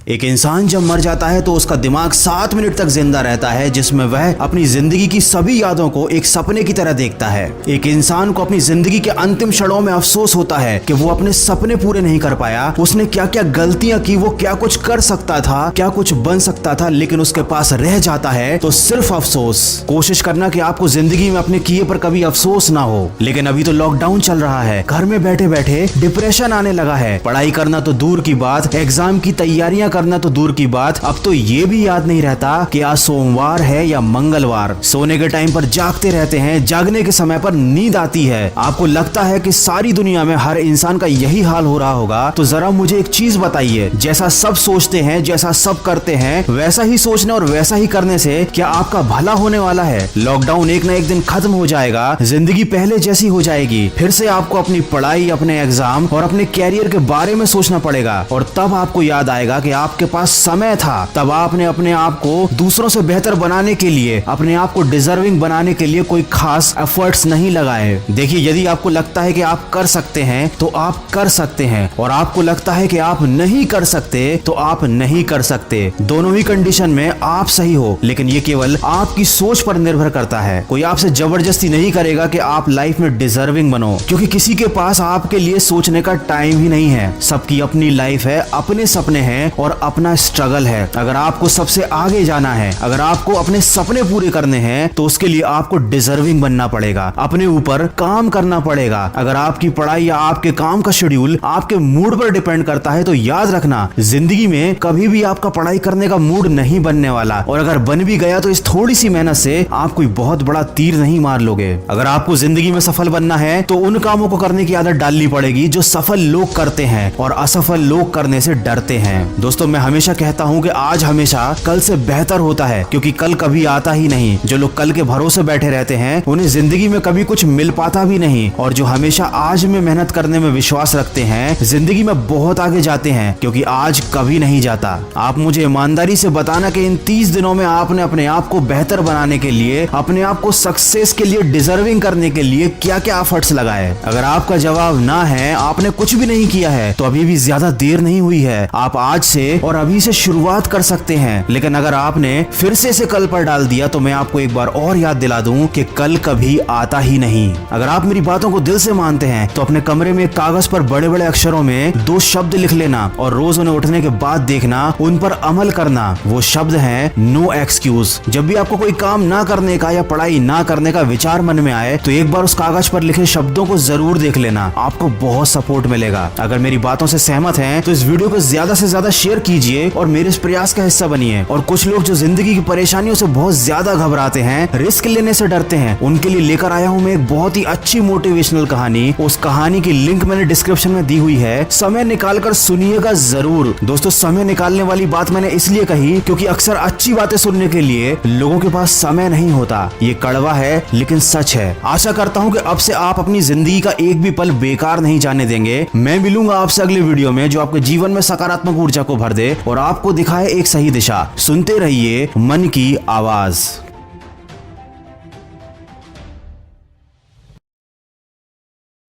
एक इंसान जब मर जाता है तो उसका दिमाग 7 मिनट तक जिंदा रहता है, जिसमें वह अपनी जिंदगी की सभी यादों को एक सपने की तरह देखता है। एक इंसान को अपनी जिंदगी के अंतिम क्षणों में अफसोस होता है कि वो अपने सपने पूरे नहीं कर पाया। उसने क्या क्या गलतियां की, वो क्या कुछ कर सकता था, क्या कुछ बन सकता था, लेकिन उसके पास रह जाता है तो सिर्फ अफसोस। कोशिश करना कि आपको जिंदगी में अपने किए पर कभी अफसोस ना हो। लेकिन अभी तो लॉकडाउन चल रहा है, घर में बैठे बैठे डिप्रेशन आने लगा है। पढ़ाई करना तो दूर की बात, एग्जाम की तैयारियां करना तो दूर की बात, अब तो ये भी याद नहीं रहता कि आज सोमवार है या मंगलवार। सोने के टाइम पर जागते रहते हैं, जागने के समय पर नींद आती है। आपको लगता है कि सारी दुनिया में हर इंसान का यही हाल हो रहा होगा। तो जरा मुझे एक चीज बताइए, जैसा सब सोचते हैं, जैसा सब करते हैं, वैसा ही सोचने और वैसा ही करने से क्या आपका भला होने वाला है? लॉकडाउन एक ना एक दिन खत्म हो जाएगा, जिंदगी पहले जैसी हो जाएगी। फिर से आपको अपनी पढ़ाई, अपने एग्जाम और अपने कैरियर के बारे में सोचना पड़ेगा। और तब आपको याद आएगा कि आपके पास समय था। तब आपने अपने आप को दूसरों से बेहतर बनाने के लिए, अपने आप को डिजर्विंग बनाने के लिए कोई खास एफर्ट्स नहीं लगाए। देखिए, यदि आपको लगता है कि आप कर सकते हैं तो आप कर सकते हैं, और आपको लगता है कि आप नहीं कर सकते तो आप नहीं कर सकते। दोनों ही कंडीशन में आप सही हो, लेकिन ये केवल आपकी सोच पर निर्भर करता है। कोई आपसे जबरदस्ती नहीं करेगा कि आप लाइफ में डिजर्विंग बनो, क्योंकि किसी के पास आपके लिए सोचने का टाइम ही नहीं है। सबकी अपनी लाइफ है, अपने सपने हैं और अपना स्ट्रगल है। अगर आपको सबसे आगे जाना है, अगर आपको अपने सपने पूरे करने हैं, तो उसके लिए आपको डिजर्विंग बनना पड़ेगा, अपने ऊपर काम करना पड़ेगा। अगर आपकी पढ़ाई या आपके काम का शेड्यूल आपके मूड पर डिपेंड करता है, तो याद रखना, जिंदगी में कभी भी आपका पढ़ाई करने का मूड नहीं बनने वाला। और अगर बन भी गया तो इस थोड़ी सी मेहनत से आप कोई बहुत बड़ा तीर नहीं मार लोगे। अगर आपको जिंदगी में सफल बनना है तो उन कामों को करने की आदत डालनी पड़ेगी जो सफल लोग करते हैं और असफल लोग करने से डरते हैं। दोस्तों, मैं हमेशा कहता हूँ कि आज हमेशा कल से बेहतर होता है, क्योंकि कल कभी आता ही नहीं। जो लोग कल के भरोसे बैठे रहते हैं, उन्हें जिंदगी में कभी कुछ मिल पाता भी नहीं। और जो हमेशा आज में मेहनत करने में विश्वास रखते हैं, जिंदगी में बहुत आगे जाते हैं, क्योंकि आज कभी नहीं जाता। आप मुझे ईमानदारी से बताना कि इन 30 दिनों में आपने अपने आप को बेहतर बनाने के लिए, अपने आप को सक्सेस के लिए, डिजर्विंग करने के लिए क्या क्या एफर्ट्स लगाए? अगर आपका जवाब ना है, आपने कुछ भी नहीं किया है, तो अभी भी ज्यादा देर नहीं हुई है। आप आज से और अभी से शुरुआत कर सकते हैं। लेकिन अगर आपने फिर से इसे कल पर डाल दिया, तो मैं आपको एक बार और याद दिला दूं कि कल कभी आता ही नहीं। अगर आप मेरी बातों को दिल से मानते हैं, तो अपने कमरे में कागज पर बड़े बड़े अक्षरों में 2 शब्द लिख लेना और रोज उन्हें उठने के बाद देखना, उन पर अमल करना। वो शब्द हैं नो एक्सक्यूज। जब भी आपको कोई काम ना करने का या पढ़ाई ना करने का विचार मन में आए, तो एक बार उस कागज पर लिखे शब्दों को जरूर देख लेना, आपको बहुत सपोर्ट मिलेगा। अगर मेरी बातों से सहमत हैं, तो इस वीडियो को ज्यादा से ज्यादा शेयर कीजिए और मेरे इस प्रयास का हिस्सा बनिए। और कुछ लोग जो जिंदगी की परेशानियों से बहुत ज्यादा घबराते हैं, रिस्क लेने से डरते हैं, उनके लिए लेकर आया हूँ मैं एक बहुत ही अच्छी मोटिवेशनल कहानी। उस कहानी की लिंक मैंने डिस्क्रिप्शन में दी हुई है, समय निकाल कर सुनिएगा जरूर। दोस्तों, समय निकालने वाली बात मैंने इसलिए कही क्योंकि अक्सर अच्छी बातें सुनने के लिए लोगों के पास समय नहीं होता। ये कड़वा है लेकिन सच है। आशा करता हूँ कि अब से आप अपनी जिंदगी का एक भी पल बेकार नहीं जाने देंगे। मैं मिलूंगा आपसे अगले वीडियो में, जो आपके जीवन में सकारात्मक ऊर्जा को भर दे और आपको दिखाए एक सही दिशा। सुनते रहिए मन की आवाज।